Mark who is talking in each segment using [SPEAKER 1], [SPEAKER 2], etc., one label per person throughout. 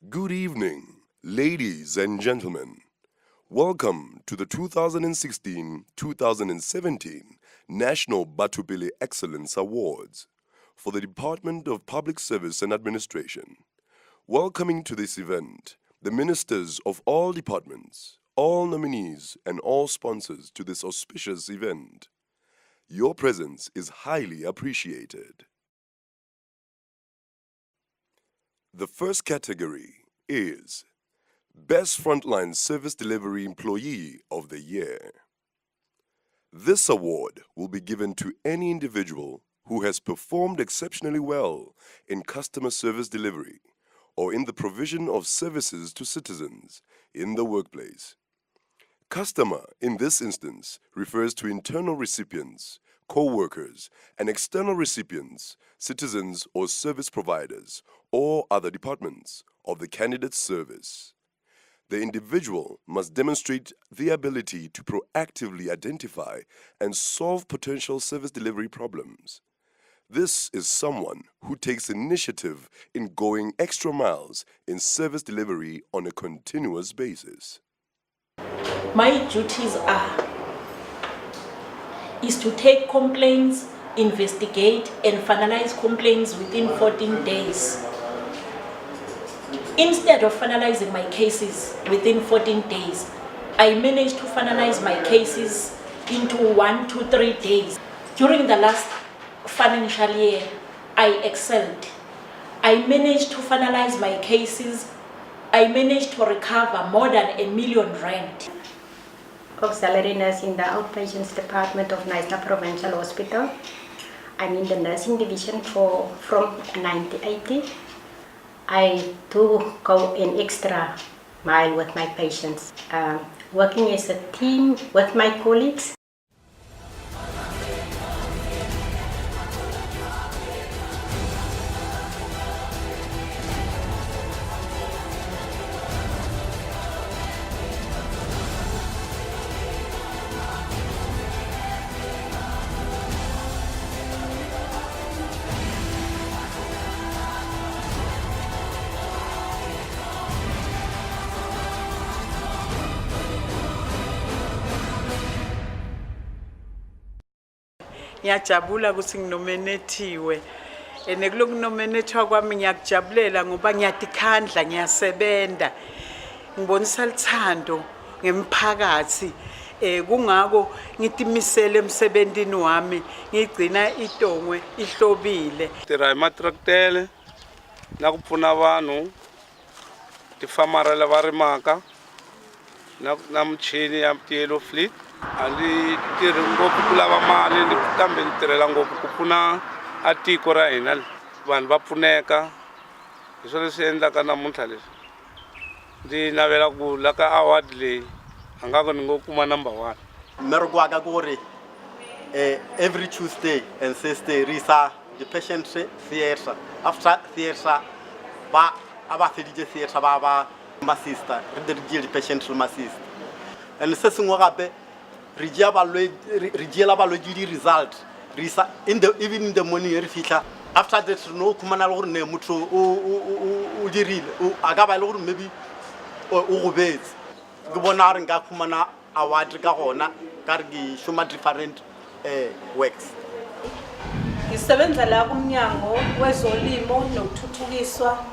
[SPEAKER 1] Good evening, ladies and gentlemen. Welcome to the 2016-2017 National Batho Pele Excellence Awards for the Department of Public Service and Administration. Welcoming to this event the ministers of all departments, all nominees, and all sponsors to this auspicious event. Your presence is highly appreciated. The first category is Best Frontline Service Delivery Employee of the Year. This award will be given to any individual who has performed exceptionally well in customer service delivery or in the provision of services to citizens in the workplace. Customer, in this instance, refers to internal recipients, co-workers, and external recipients, citizens or service providers, or other departments of the candidate's service. The individual must demonstrate the ability to proactively identify and solve potential service delivery problems. This is someone who takes initiative in going extra miles in service delivery on a continuous basis.
[SPEAKER 2] My duties is to take complaints, investigate and finalize complaints within 14 days. Instead of finalizing my cases within 14 days, I managed to finalize my cases into 1 to 3 days. During the last financial year, I excelled. I managed to finalize my cases. I managed to recover more than R1 million.
[SPEAKER 3] Auxiliary nurse in the outpatients department of Naisla Provincial Hospital. I'm in the nursing division from 1980. I do go an extra mile with my patients, working as a team with my colleagues.
[SPEAKER 4] Ngiyajabula ukuthi nginominathiwe kunominathiwa kwami ngiyakujabulela ngoba ngiyadikhandla ngiyasebenza ngibonisa lithando ngemphakathi kungako ngitimisele emsebenzini wami ngigcina idongwe ihlobile
[SPEAKER 5] tirha hi matractele na ku pfuna vanhu tifamara lava rimaka na muchini ya yellow fleet ali tirhi ngopfu ku lava mali kambe ni tirhela ngopfu ku pfuna a tiko ra hina vanhu va pfuneka hi swona leswi endlaka namuntlha leswi ndzi navela ku la ka award leyi a nga ku ni ngo kuma number 1.
[SPEAKER 6] Mmereko wa ka ke gore every Tuesday and Thursday re isa the patient theatre. After theatre ba aba feditse theatre ba sister re dirige the patient ma sister and se sengwe gape re dia balwe di result re isa even in the morning re fitla after that no khumana le gore ne motho o dirile a ka ba le gore maybe o go betse ke bona re nka khumana award ka gona ka re ke shoma different works.
[SPEAKER 7] Ngisebenza la kumnyango wezolimo nokuthuthukiswa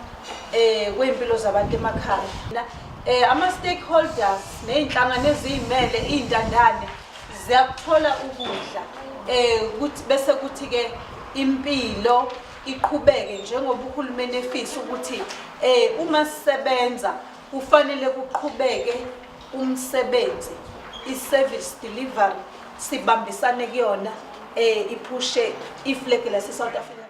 [SPEAKER 7] kwempilo zabantu emakhaya. Ama stakeholders nezinhlangano ezimele izintandane ziyakuthola ukudla ukuthi bese kuthi ke impilo iqhubeke njengoba uhulumeni efisa ukuthi uma sisebenza kufanele kuqhubeke umsebenzi i-service delivery sibambisane kuyona iphushe iflag la South Africa.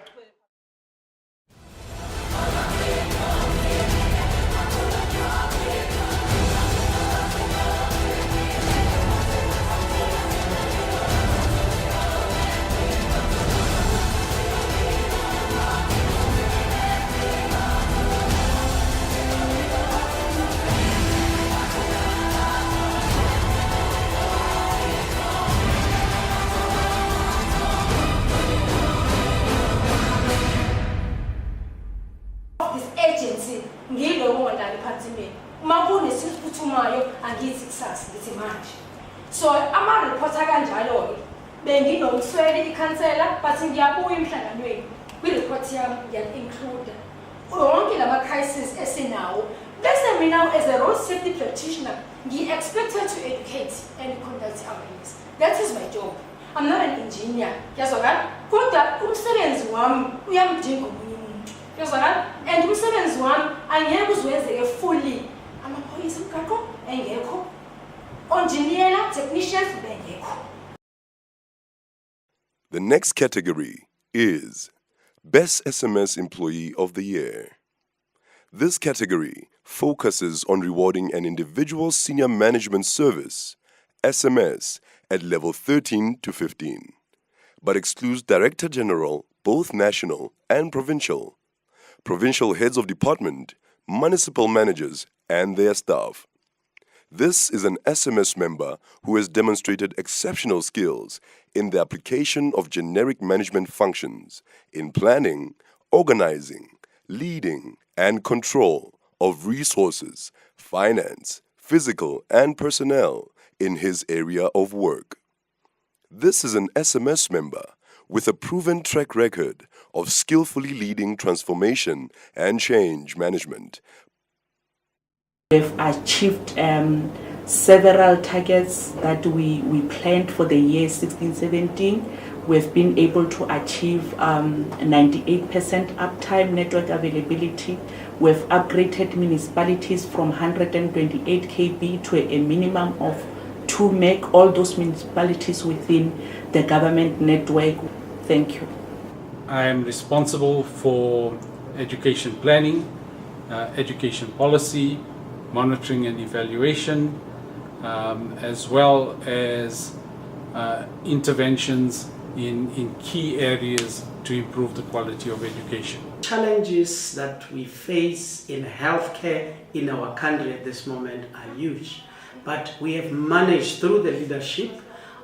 [SPEAKER 8] this agency ngilo ngondala ephansimeni uma kunesiphuthuma angithi kusasa ngithi manje so ama report kanjalo ke benginomsweli ikhansela but ngiyabuya emhlanganweni kwi report yami ngiya-include wonke lama crisis esinawo bese mina as a road safety practitioner ngi-expected to educate and conduct awareness. That is my job. I'm not an engineer. Yazwakala? Kodwa umsebenzi wami uyamdinga omunye umuntu. Yazwakala? And umsebenzi wami angeke uzwenzeke fully. Amaphoyisa umgaqo engekho. Engineer, technicians bengekho.
[SPEAKER 1] The next category is Best SMS Employee of the Year. This category focuses on rewarding an individual senior management service, SMS, at level 13 to 15, but excludes Director General, both national and provincial, provincial heads of department, municipal managers, and their staff. This is an SMS member who has demonstrated exceptional skills in the application of generic management functions, in planning, organizing, leading, and control of resources, finance, physical, and personnel in his area of work. This is an SMS member with a proven track record of skillfully leading transformation and change management.
[SPEAKER 9] We've achieved several targets that we planned for the year 16-17. We've been able to achieve 98% uptime network availability. We've upgraded municipalities from 128 kb to a minimum of 2 meg, all those municipalities within the government network. Thank you.
[SPEAKER 10] I am responsible for education planning, education policy, monitoring and evaluation, as well as interventions in key areas to improve the quality of education.
[SPEAKER 11] Challenges that we face in healthcare in our country at this moment are huge, but we have managed through the leadership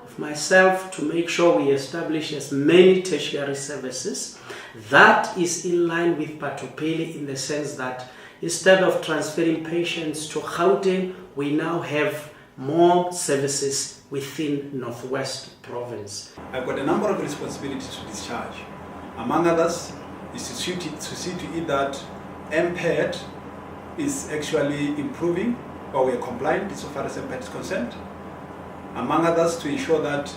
[SPEAKER 11] of myself to make sure we establish as many tertiary services. That is in line with Batho Pele in the sense that instead of transferring patients to Gauteng, we now have more services within Northwest Province.
[SPEAKER 12] I've got a number of responsibilities to discharge. Among others, is to see to it that MPED is actually improving, or we are compliant insofar as MPED is concerned. Among others, to ensure that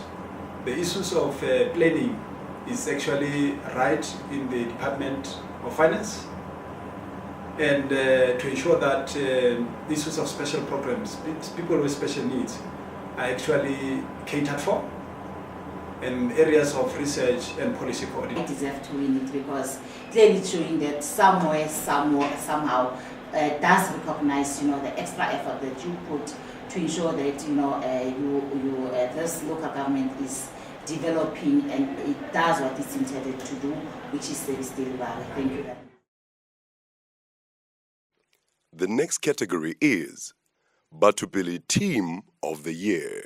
[SPEAKER 12] the issues of planning is actually right in the Department of Finance, and to ensure that issues of special programs, people with special needs, are actually catered for, and areas of research and policy coordination.
[SPEAKER 13] I deserve to win it because clearly showing that somewhere, somehow, does recognize, the extra effort that you put to ensure that, this local government is developing and it does what it's intended to do, which is service delivery. Thank you very much.
[SPEAKER 1] The next category is Batho Pele Team of the Year.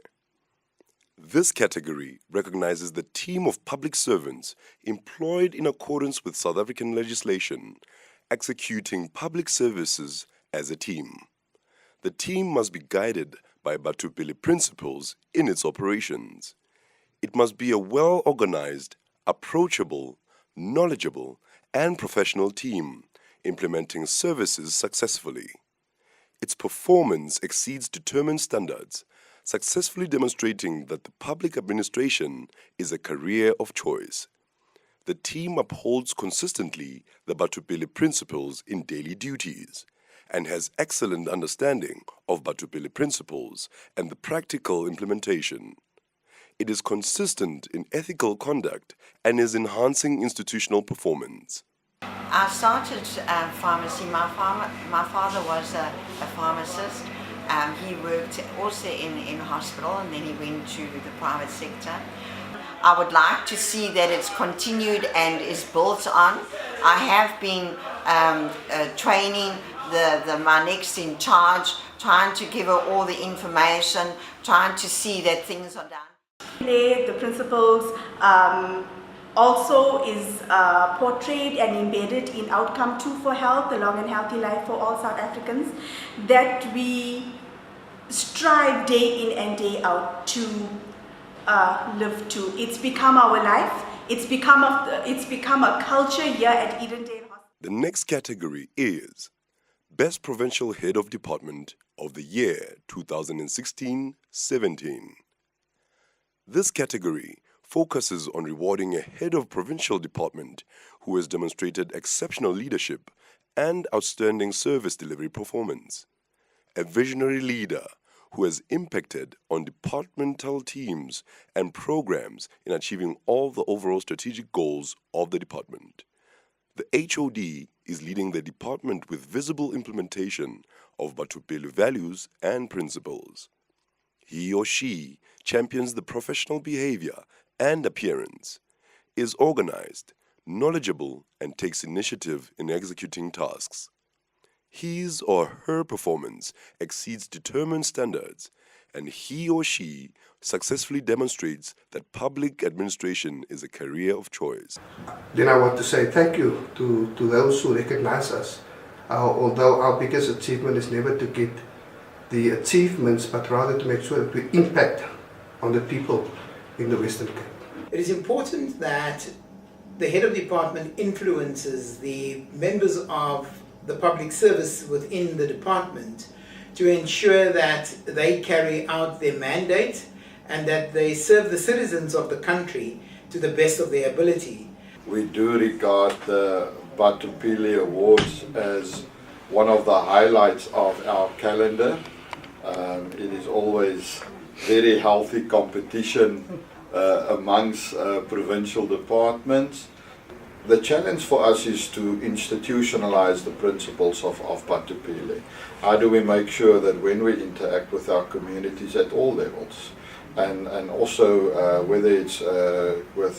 [SPEAKER 1] This category recognizes the team of public servants employed in accordance with South African legislation, executing public services as a team. The team must be guided by Batho Pele principles in its operations. It must be a well-organized, approachable, knowledgeable, and professional team, implementing services successfully. Its performance exceeds determined standards, successfully demonstrating that the public administration is a career of choice. The team upholds consistently the Batho Pele principles in daily duties and has excellent understanding of Batho Pele principles and the practical implementation. It is consistent in ethical conduct and is enhancing institutional performance.
[SPEAKER 14] I started pharmacy. My father was a pharmacist. He worked also in hospital, and then he went to the private sector. I would like to see that it's continued and is built on. I have been training my next in charge, trying to give her all the information, trying to see that things are done.
[SPEAKER 15] The principles also is portrayed and embedded in Outcome 2 for Health, the long and healthy life for all South Africans, that we strive day in and day out to live to. It's become our life. It's become a culture here at Edendale Hospital.
[SPEAKER 1] The next category is Best Provincial Head of Department of the Year 2016-17. This category focuses on rewarding a head of provincial department who has demonstrated exceptional leadership and outstanding service delivery performance, a visionary leader who has impacted on departmental teams and programs in achieving all the overall strategic goals of the department. The HOD is leading the department with visible implementation of Batho Pele values and principles. He or she champions the professional behavior and appearance, is organized, knowledgeable, and takes initiative in executing tasks. His or her performance exceeds determined standards, and he or she successfully demonstrates that public administration is a career of choice.
[SPEAKER 16] Then I want to say thank you to those who recognize us, although our biggest achievement is never to get the achievements, but rather to make sure that we impact on the people in the Western Cape.
[SPEAKER 17] It is important that the head of department influences the members of the public service within the department to ensure that they carry out their mandate and that they serve the citizens of the country to the best of their ability.
[SPEAKER 18] We do regard the Batho Pele Awards as one of the highlights of our calendar. It is always very healthy competition amongst provincial departments. The challenge for us is to institutionalize the principles of Batho Pele. How do we make sure that when we interact with our communities at all levels, and also whether it's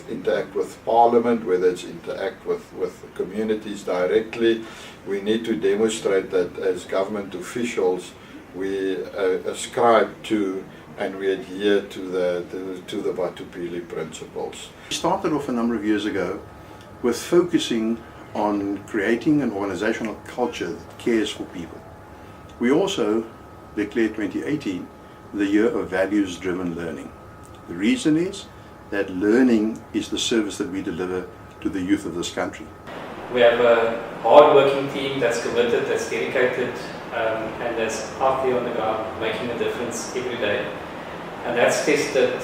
[SPEAKER 18] interact with Parliament, whether it's interact with communities directly, we need to demonstrate that as government officials we ascribe to and we adhere to the Batho Pele principles.
[SPEAKER 19] We started off a number of years ago with focusing on creating an organizational culture that cares for people. We also declared 2018 the year of values-driven learning. The reason is that learning is the service that we deliver to the youth of this country.
[SPEAKER 20] We have a hard-working team that's committed, that's dedicated, and that's out there on the ground making a difference every day. And that's tested.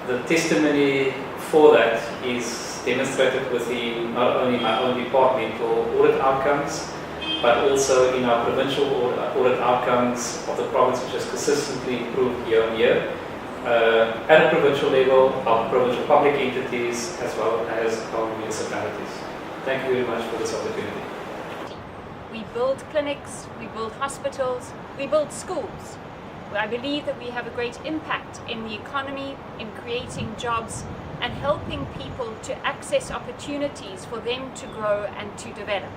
[SPEAKER 20] The testimony for that is demonstrated within not only my own departmental audit outcomes, but also in our provincial audit outcomes of the province, which has consistently improved year on year. At a provincial level, our provincial public entities as well as our municipalities. Thank you very much for this opportunity.
[SPEAKER 21] We build clinics, we build hospitals, we build schools. I believe that we have a great impact in the economy, in creating jobs, and helping people to access opportunities for them to grow and to develop.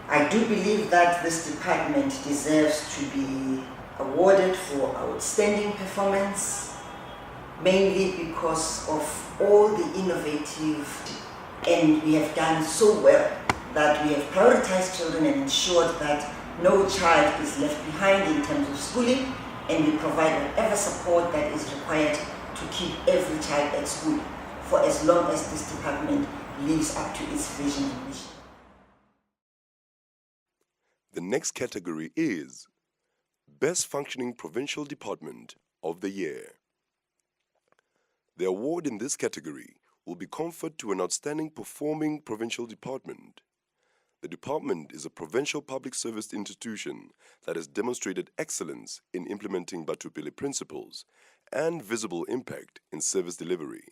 [SPEAKER 22] I do believe that this department deserves to be awarded for outstanding performance, mainly because of all the innovative, and we have done so well that we have prioritized children and ensured that no child is left behind in terms of schooling, and we provide whatever support that is required to keep every child at school for as long as this department lives up to its vision and mission.
[SPEAKER 1] The next category is Best Functioning Provincial Department of the Year. The award in this category will be conferred to an outstanding performing provincial department. The department is a provincial public service institution that has demonstrated excellence in implementing Batho Pele principles and visible impact in service delivery.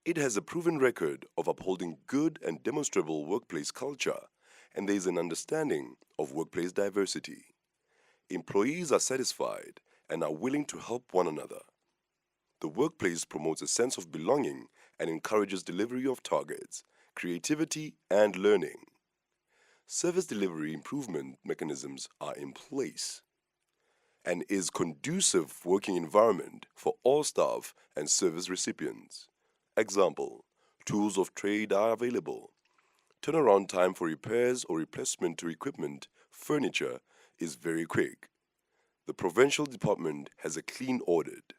[SPEAKER 1] It has a proven record of upholding good and demonstrable workplace culture, and there is an understanding of workplace diversity. Employees are satisfied and are willing to help one another. The workplace promotes a sense of belonging and encourages delivery of targets, creativity, and learning. Service delivery improvement mechanisms are in place and is conducive working environment for all staff and service recipients. Example, Tools of trade are available. Turnaround time for repairs or replacement to equipment, furniture is very quick. The Provincial Department has a clean audit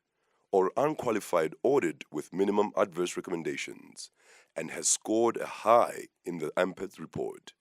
[SPEAKER 1] or unqualified audit with minimum adverse recommendations and has scored a high in the AMPET report.